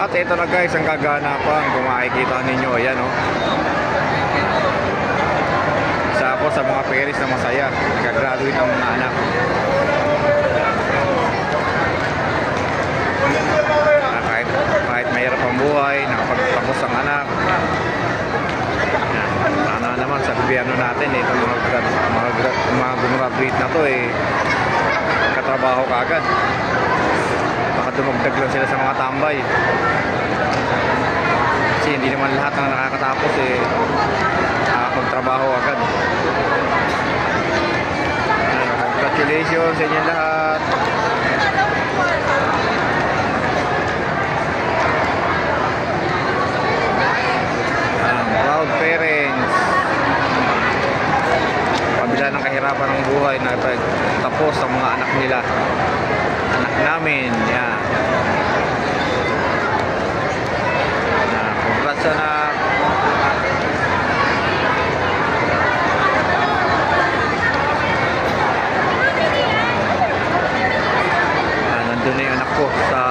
At ito na guys, ang kaganapan. Kung makikita ninyo, ayan oh. Isa ako sa mga parents na masaya. Nag-graduate ang mga anak. Kahit mahirap ang buhay, nakapagtapos ang anak. Sana naman sa gobyerno natin itong mga gumraduate na to katrabaho kaagad. Baka dumagdag lang sila sa mga tambay. Kasi hindi naman lahat ng nakakatapos nakakapagtrabaho agad. Congratulations sa inyo lahat. Proud parents. Kabila ng kahirapan ng buhay na tapos ang mga anak nila. Anak namin, yan. Congrats anak. Nandun na yung anak ko sa